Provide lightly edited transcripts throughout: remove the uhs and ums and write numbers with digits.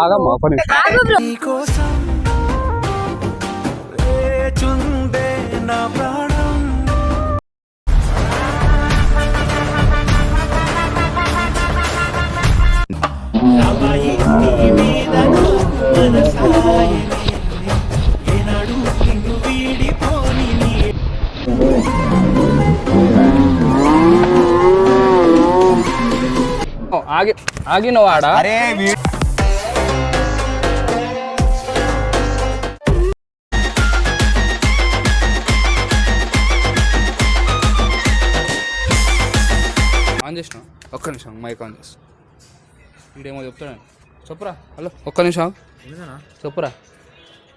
ఆగమ్మా ఒక ఆగిన వాడా ఆన్ చేసిన ఒక్క నిమిషం మైక్ ఆన్ చేసి వీడేమో చెప్తాడు చెప్పురా హలో ఒక్క నిమిషం చెప్పురా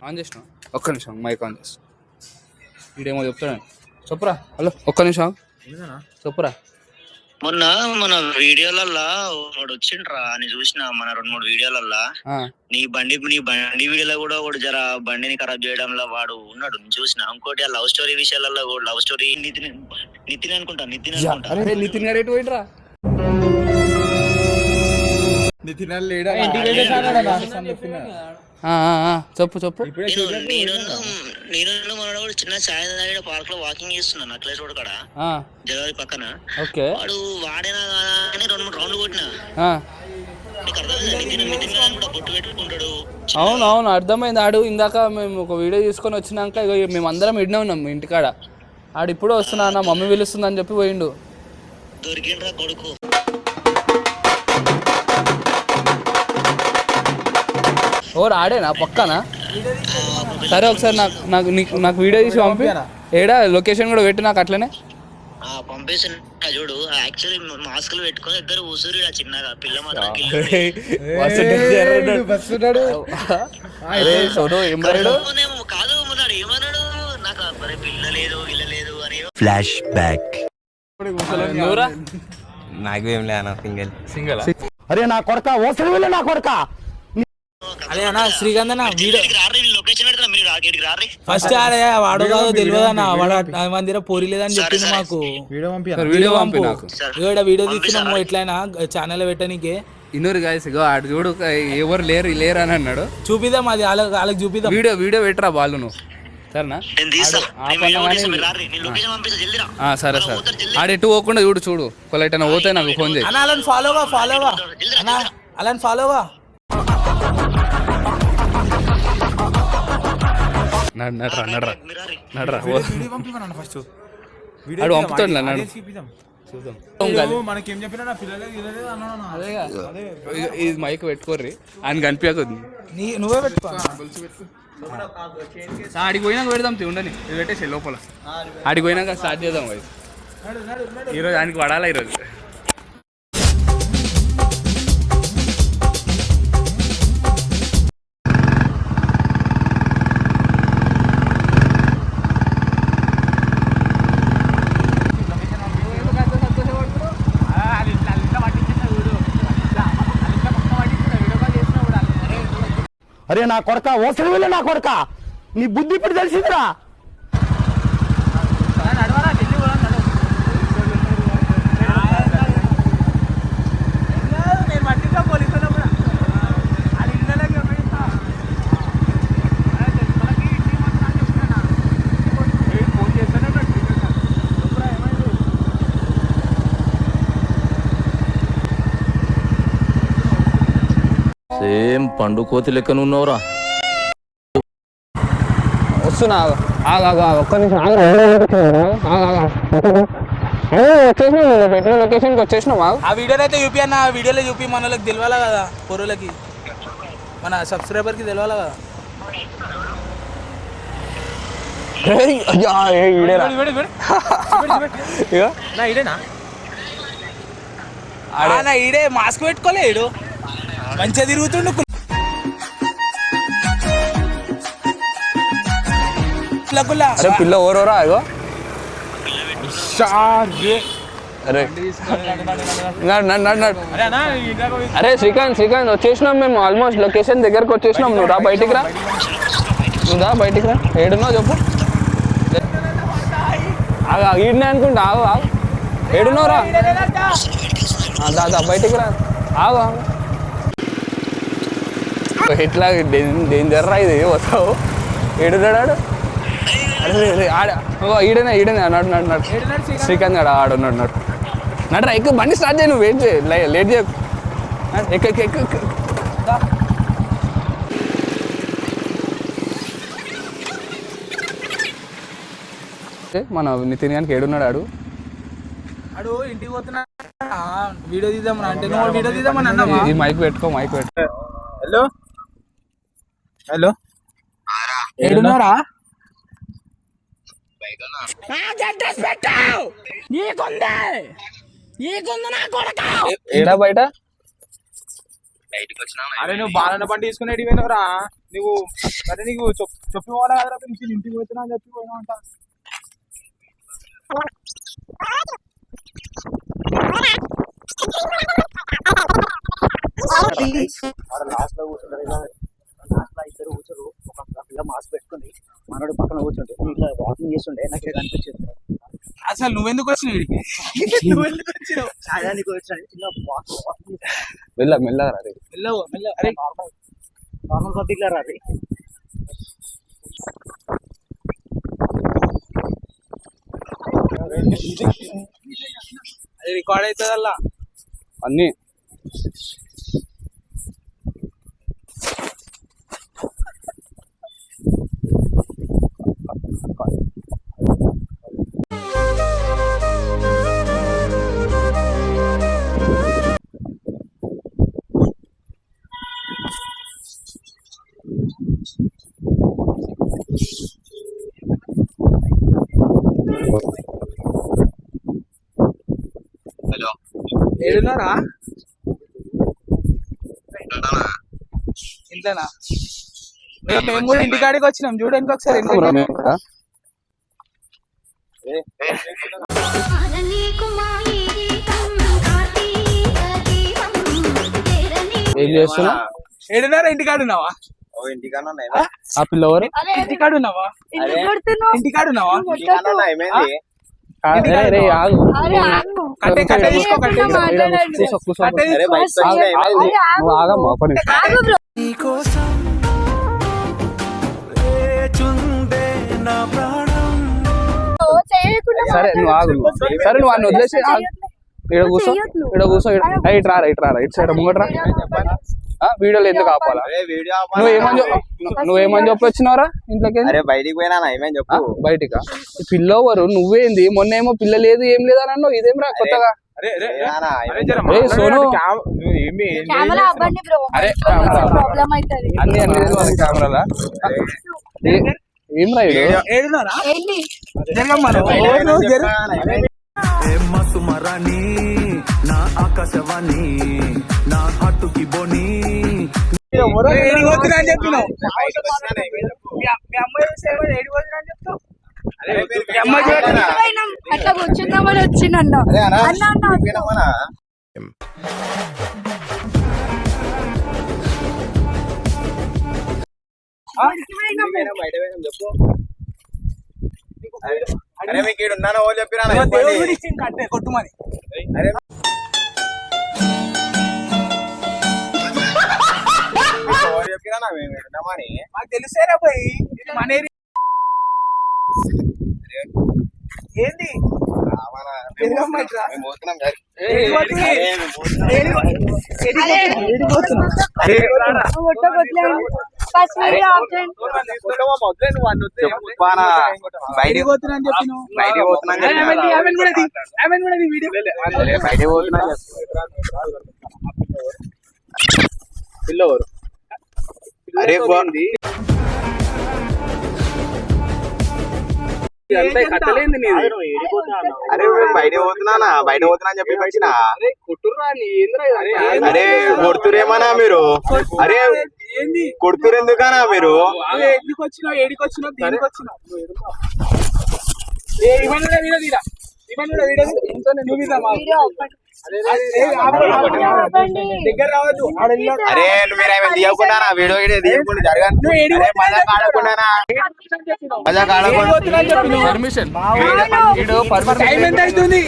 ఆన్ చేసిన ఒక్క నిమిషం మైక్ ఆన్ చేసి వీడేమో చెప్తాడు చెప్పురా హలో ఒక్క నిమిషం చెప్పురా మొన్న మన వీడియోలల్లా వాడు వచ్చిండ్రా అని చూసిన మన 2-3 వీడియోలల్లా నీ బండి వీడియోలో కూడా ఒకటి జర బండిని ఖరాబ్ చేయడంలో వాడు ఉన్నాడు చూసిన. ఇంకోటి ఆ లవ్ స్టోరీ విషయాలలో లవ్ స్టోరీ నితిన్ అనుకుంటా నితిన్ గారు ఎటు పోయినరా చెప్పు నేను మనోడు చిన్న సాయం తాగిన పార్క్ లో వాకింగ్ చేస్తున్నా నక్లెస్ రోడ్ కాడ జలవారి పక్కన. వాడు వాడేనా అని 2-3 రౌండ్లు కొట్టినా. బొట్టు పెట్టుకుంటాడు. అవునవును అర్థమైంది. ఆడు ఇందాక మేము ఒక వీడియో తీసుకొని వచ్చినాక ఇక మేము అందరం ఇడినే ఉన్నాం ఇంటికాడ. ఆడు ఇప్పుడు వస్తున్నా నా మమ్మీ పిలుస్తుందని చెప్పి పోయిండు. దొరికిండ్రా కొడుకు. ఓరు ఆడేనా పక్కన? సరే ఒకసారి నాకు వీడియో తీసి పంపి. ఏడా లొకేషన్ కూడా పెట్టి నాకు అట్లనే పంపేసిన చూడు. యాక్చువల్లీ మాస్కులు పెట్టుకొని ఇద్దరు ఊసూరి చిన్నగా పిల్ల మాత్రం కాదు ఉన్నాడు. ఏమన్నాడు నాకు పిల్ల లేదు ఇల్ల లేదు అని. Flash back. నాకు ఏం లేనా సింగల్. అరే నా కొడక ఓసరి వెళ్ళి నా కొడక. అదే అన్న శ్రీకాంత్ అన్న ఫస్ట్ ఆడే వాడు కాదో తెలియదు అన్న. వాడు మందిర పోరి లేదని చెప్పింది మాకు. వీడియో పంపు. వీడియో తీస్తున్నాము ఎట్లయినా ఛానల్ పెట్టడానికి. ఇన్నూరు గాయస్ ఇగో ఆడు చూడు ఎవరు లేరు అని అన్నాడు. చూపిద్దాం అది వాళ్ళకి చూపిద్దాం. వీడియో పెట్టరా వాళ్ళు నువ్వు సరేనా? సరే ఆడ ఎటు పోకుండా చూడు కొలైటైనా పోతే నాకు ఫోన్ చేయి. అలా ఫాలోగా అలా ఫాలోగా నడరా ఆడు పంపుతాడు ఇది మైక్ పెట్టుకోర్రి ఆయన కనిపించదు. నువ్వే పెట్టుకో. ఆడికి పోయినాక పెడదాం ఉండని ఇది పెట్టేసి లోపల. ఆడికి పోయినాక స్టార్ట్ చేద్దాం. ఈరోజు ఆయనకి పడాలా ఈరోజు. అరే నా కొడక ఓసరి వెళ్ళి నా కొడక. నీ బుద్ధి ఇప్పుడు తెలిసిందిరా. సేమ్ పండు కోతి లెక్కన ఉన్నవరా. వస్తున్నా ఒక్క నిమిషం పెట్టిన లొకేషన్కి వచ్చేసినావా? ఆ వీడియోలో అయితే చూపి అన్న. ఆ వీడియోలో చూపి మనకి తెలియాలా కదా, పొరులకి మన సబ్స్క్రైబర్కి తెలియాలా కదా. ఈడే మాస్క్ పెట్టుకోలేడు మంచిగా తిరుగుతుండు. పిల్ల ఓరోరా అగో. అరే శ్రీకాంత్ వచ్చేసినాం మేము. ఆల్మోస్ట్ లొకేషన్ దగ్గరకు వచ్చేసినాం. నువ్వు రా బయటికి రా. ఏడున్నావు చెప్పు. ఈడనే అనుకుంటా. ఆగు ఏడున్నావు రా. బయటికి రా. ఆగు ఎట్లా డేంజర్ రా ఇది వస్తావు ఏడున్నాడు ఆడ ఈడనే అన్నాడు నడు శ్రీకాంత్ గారు ఆడున్నాడు నడరా ఎక్కువ బండి స్టార్ట్ చేయి నువ్వు వెయిట్ చేయి లేట్ చేయకు ఎక్కు మన నితిన్ గారికి ఏడున్నాడు ఆడు ఇంటికి పోతున్నా వీడియో తీద్దామని అంటే నువ్వు వీడియో తీద్దామని అన్నావా? ఈ మైక్ పెట్టుకో హలో హలో ఏడున్నారా? ఏడా బయట అరే నువ్వు బాలన్న బండి తీసుకుని ఎడిపోయినవరా నువ్వు? అరే నీకు చెప్పి పోవాలా కదరా ఇంటికి పోతున్నా అని చెప్పి పోయినా అంట. లాస్ట్ లో ఇద్దరు కూర్చోరు ఒక పిల్ల మాస్క్ పెట్టుకుని మనోడు పక్కన కూర్చుంటే ఇట్లా వాకింగ్ చేస్తుండే నాకు కనిపించింది. అసలు నువ్వెందుకు వచ్చినావు? నువ్వెందుకు వచ్చినావు? సాయానికి వచ్చాను చిన్న వాకింగ్ మెల్లగా అరే నార్మల్ పబ్లిక్ లా రాదు. అది రికార్డ్ అవుతుంది అలా అన్నీ హలో ఏడున్నారా? ఇంతేనా? మేము కూడా ఇంటికాడికి వచ్చినాం చూడండి ఒకసారి. ఏం చేస్తున్నా? ఏడున్నారా? ఇంటికాడున్నావా? ఆ పిల్ల ఎవరు? ఇంటికాడున్నావా? ఇంటికాడున్నావా? కట్టే తీసుకో నువ్వు ఆగమ్మా ఒక నిమిషం. సరే నువ్వు ఆగు. సరే నువ్వు అన్ని వదిలేసి ఇక్కడ కూర్చో ఇటు రారా ఇటు సైడ్ ముంగట్రా. వీడియోలు ఎందుకు ఆపాలా? నువ్వేమని చెప్పి వచ్చినావురా ఇంట్లోకి? బయటికి పోయినా ఏమేం చెప్పు. బయటికా? పిల్లవరు నువ్వేంది? మొన్న ఏమో పిల్ల లేదు ఏం లేదు అని అన్నావు. ఇదేం రా కొత్తగా? సోను అన్ని కెమెరాలా ఏం రా మసుమరాని నా ఆకాశవాణి నా అట్టుకి బోని అట్లా కూర్చుందామని వచ్చిందన్న అరే మీకు ఉన్నానో చెప్పినా కొట్టుమని మాకు తెలుసేరా పోయి మన ఏంది బయటికి పోతున్నా పిల్లవరు అరే అరే బయట పోతున్నా అని చెప్పి వచ్చిన. అరే కొడుతురేమన్నా మీరు? అరే కొడుతురు ఎందుకనా మీరు? ఎందుకు వచ్చినావు? ఏడికి వచ్చినావు? దేనికి వచ్చినావు? దగ్గర రావద్దు. అరే మీరు ఏమైనా తీయకుండా వీడియో తీయకుండా జరగదు. పర్మిషన్ టైం ఎంత అవుతుంది?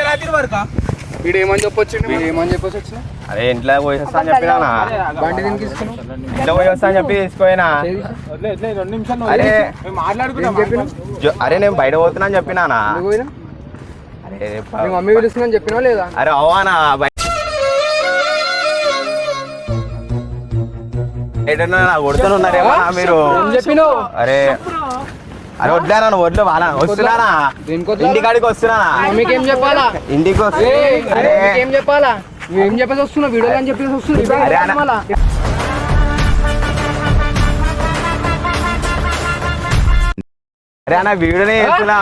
రాత్రి వరకు వీడు ఏమని చెప్పొచ్చిండు ఏమని చెప్పొచ్చు వచ్చిన అరే ఇంట్లో పోయి వస్తా అని చెప్పినా బండి దీనికి తీసుకున్నావు ఇంట్లో పోయి వస్తా అని చెప్పి తీసుకోయినా అరే అరే నేను బయట పోతున్నా అని చెప్పినానా అరే మమ్మీ పిలుస్తున్నా చెప్పినా లేదా అరే అవ్వానా కొడుతున్నారేమో మీరు చెప్పినావు అరే అరే వడ్లానా వడ్లు బాగా వస్తున్నానా ఇంటికాడికి వస్తున్నానా మీకేం చెప్పాలా ఇంటికి ఏం చెప్పాలా నువ్వేం చెప్పేసి వస్తున్నావు వీడియో అని చెప్పేసి వస్తున్నావు అరే అన్న వీడియోనే చేస్తున్నా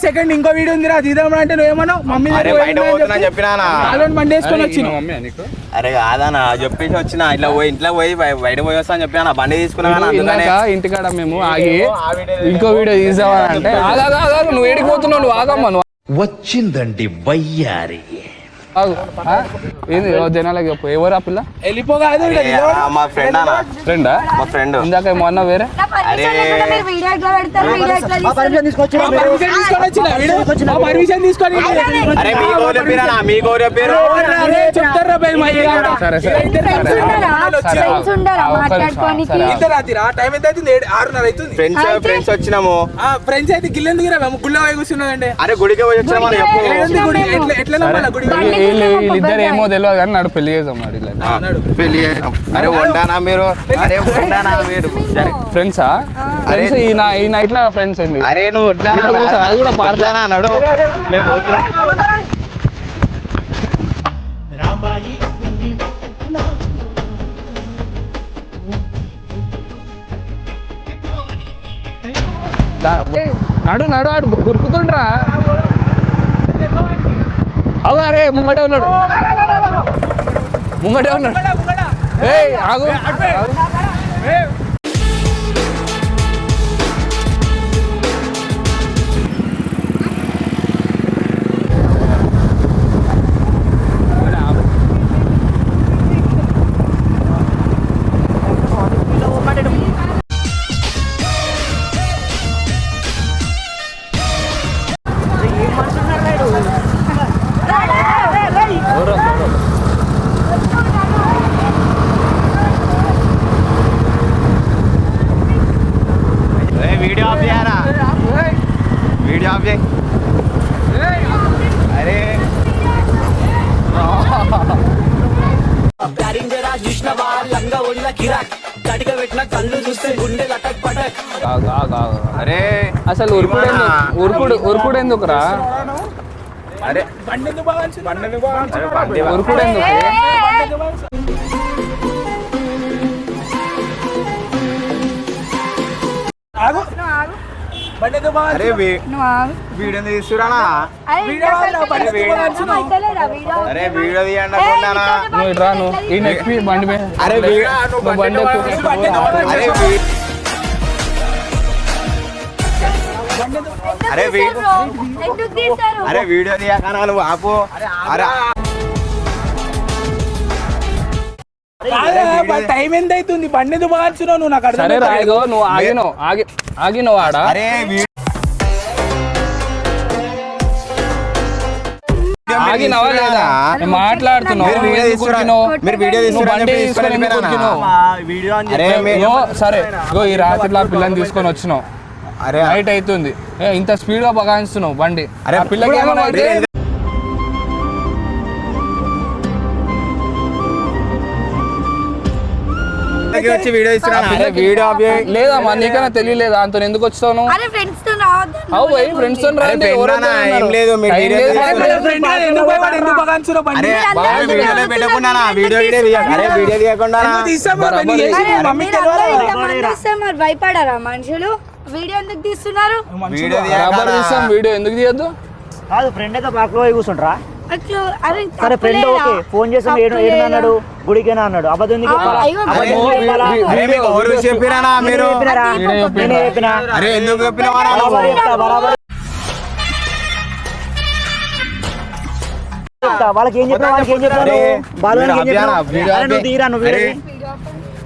సెకండ్ ఇంకో వీడియో ఉందిరా తీద్దాం అంటే నువ్వేమన్నావు మమ్మీ చెప్పినా బండి వేసుకొని వచ్చిన అరే కాదన్నా చెప్పేసి వచ్చిన ఇట్లా పోయి ఇంట్లో పోయి బయట పోయి వస్తా అని చెప్పినా బండి తీసుకున్నా ఇంటికాడ మేము ఆగి ఇంకో వీడియో తీసావా అంటే నువ్వు ఏడికి పోతున్నావు నువ్వు ఆగమ్మా నువ్వు వచ్చిందండి వయ్యారి ఏంది జనాలకి చెప్పు ఎవరు ఆ పిల్ల వెళ్ళిపోగాదు మా ఫ్రెండ్ అన్న ఫ్రెండా మా ఫ్రెండ్ ఇందాక ఏమో అన్నా వేరే పర్మిషన్ తీసుకొని అరే మీకు చెప్పారు చెప్తారా సరే సరే టైం ఎంత అవుతుంది 6:30 అవుతుంది ఫ్రెండ్స్ వచ్చినాము ఫ్రెండ్స్ అయితే గిల్లెందుకు మేము గుళ్ళో పోయి కూర్చున్నామండి అరే గుడికి పోయి వచ్చినామని చెప్పు ఎట్లా నమ్మాలా గుడి వీళ్ళిద్దరు ఏమో తెలియదు కానీ నాడు పెళ్లి చేద్దాం పెళ్లి అరే వండానా మీరు అరే వండానా మీరు ఫ్రెండ్సా ఫ్రెండ్స్ ఈ నైట్ లో ఫ్రెండ్స్ అండి అరే నువ్వు అది కూడా పాడతానా అన్నాడు నడు నడు ఆడు గురుకుతుండ్రా అవు అరే ముంగటే ఉన్నాడు ఏయ్ ఆగు వీడియో ఆఫ్ చేయరా వీడియో ఆఫ్ చేయి అరే అరే అసలు ఉరుకుడు ఎందుకురా అరే ఉరుకుడు ఎందుకు అరే వీడియో తీసుకురానా అరే వీడియో తీయండి నువ్వు ఇట్రా నువ్వు ఈ నెక్కి బండి మీద అరే బండి అరే అరే అరే వీడియో తీయకనా నువ్వు ఆపు అరే టైం ఎంత అవుతుంది బండి ఎందుకు బాగాల్చున్నావు నువ్వు నాకు సరే రాయగో నువ్వు ఆగినావు ఆడ అరే ఆగినావా లేదా మాట్లాడుతున్నావు మీరు వీడియో సరే ఈ రాత్రి ఆ పిల్లని తీసుకొని వచ్చినావు అరే నైట్ అవుతుంది ఇంత స్పీడ్ గా బగాయిస్తున్నావు బండి అరే పిల్లకి ఏమైనా అయితే లేదమ్మా నీకైనా తెలియలేదా అంత ఎందుకు వచ్చావు ఫ్రెండ్స్ తో భయపడారా మనుషులు వీడియో ఎందుకు తీస్తున్నారు వీడియో ఎందుకు తీయద్దు కాదు ఫ్రెండ్ అయితే బ్లాక్ లో కూర్చుంటారా అరే సరే ఫ్రెండ్ ఓకే ఫోన్ చేసి ఏడు అన్నాడు గుడికేనా అన్నాడు అబద్ధం వాళ్ళకి ఏం చెప్పినా వాళ్ళకి ఏం చెప్పారు బాలు తీరా నువ్వు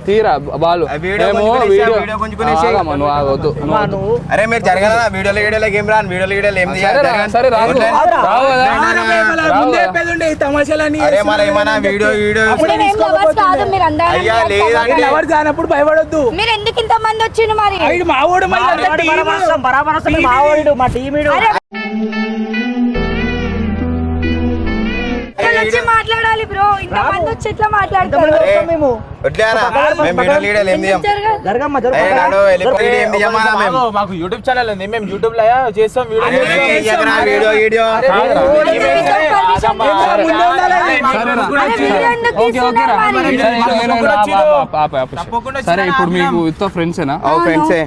తీరా బాలు ఆ వీడియో మేము గుంజుకునేసి, వీడియో వీడియో గుంజుకునేసి. ఆగమ్మా, నువ్వు ఆగొద్దు నువ్వు అరే మీరు జరగదా వీడియోలో ఏం రాను వీడియోలో ఏం సరే రా, సరే రావు రావు కదా ముందే చెప్పేది ఈ తమాషాలని అరే మన ఏమన్నా వీడియో మేమేం lovers కాదు, మీరు అందరూ అయ్యా లేదంటే ఎవరు కానప్పుడు భయపడొద్దు. మీరు ఎందుకు ఇంత మంది వచ్చిండు మరి? వీడు మా వాడు మరి అంత team. బరాబర్ వస్తుంది మా వాడు మా టీం అరే, ఇక్కడ వచ్చి మాట్లాడాలి బ్రో, ఇంత మంది వచ్చి ఎట్లా మాట్లాడతారు? మేము వడ్లేనా మేము వీడియోలో ఏం తీయం జరగమ్మ ఏ నాడు వెళ్ళిపోయి ఏం తీయమా మేము మాకు యూట్యూబ్ ఛానల్ ఉంది, మేము యూట్యూబ్ లో చేస్తాం వీడియో సరే ఇప్పుడు మీకు ఇంత ఫ్రెండ్సేనా? ఫ్రెండ్సే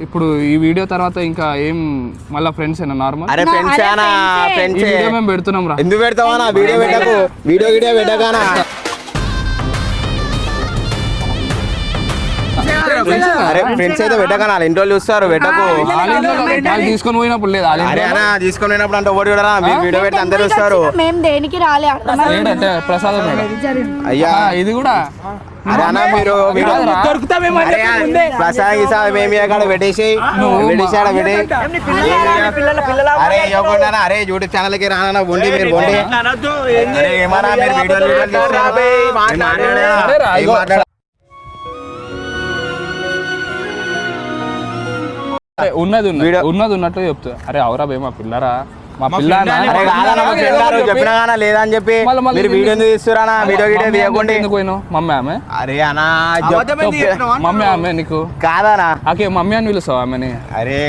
ఇప్పుడు ఈ వీడియో తర్వాత ఇంకా ఏం మళ్ళీ ఫ్రెండ్సేనా నార్మల్? అరే ఫ్రెండ్స్ అనా ఈ ఫ్రెండ్స్ వీడియో మేము పెడుతున్నాం రా. ఎందుకు పెడతావా వీడియో పెట్టకు వీడియో పెట్టగానా అరే ఫ్రెండ్స్ అయితే పెట్టగానా ఇంట్లో చూస్తారు పెట్టకు వాళ్ళు తీసుకొని పోయినప్పుడు లేదు అరే అనా తీసుకొని పోయినప్పుడు అంటే ఓడి కూడా మీరు వీడియో పెట్టి అందరు చూస్తారు మేము దేనికి రాలే, ఏంటంటే ప్రసాదం మేడం. అయ్యా ఇది కూడా అరే అన్న మీరు దొరుకుతామేమో ప్రసాద్ గిసాద్ మేము అక్కడ పెట్టేసి పెట్టేసాడ పెట్టి అరే ఇవ్వకుండా అరే యూట్యూబ్ ఛానల్ కి రానా ఉండి మీరు ఉండి అరే ఏమన్నా మీరు వీడియో మాట్లాడ ఉన్నది ఉన్నది ఉన్నట్లు చెప్తా. అరే అవరా బే మా పిల్లరా, మా పిల్ల అరే కాదన్న మా ఫ్రెండ్ గారు చెప్పినా గానా లేదా అని చెప్పి మీరు వీడియో ఎందుకు తీస్తురా వీడియో తీయకుండా ఎందుకు పోయినావు? మమ్మీ ఆమె అరే అన్నా మమ్మీ ఆమె నీకు కాదానా ఓకే మమ్మీ అని పిలుస్తావు ఆమెని? అరే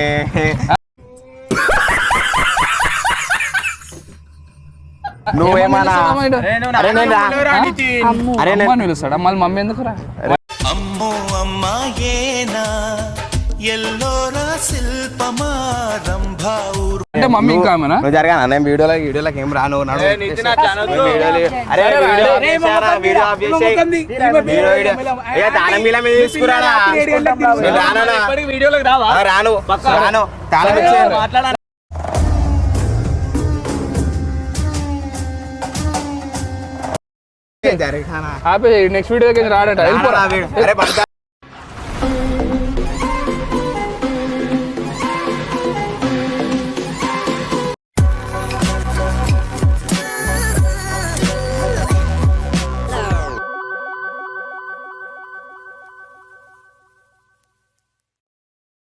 నువ్వేమన్నా అరే నేను అరే అమ్మ అని పిలుస్తాడా? మళ్ళీ మమ్మీ ఎందుకు రా? అమ్మో అమ్మాయేనా ఎల్లోరా శిల్పమా రంభాఊరు అంటే మమ్మీ ఇంకా ఆమెనా? నువ్వు జరగానా నేను వీడియోలోకి ఏం రాను రాను రాను తాళం ఇచ్చేయండి. నెక్స్ట్ వీడియోకి రాడట. అరే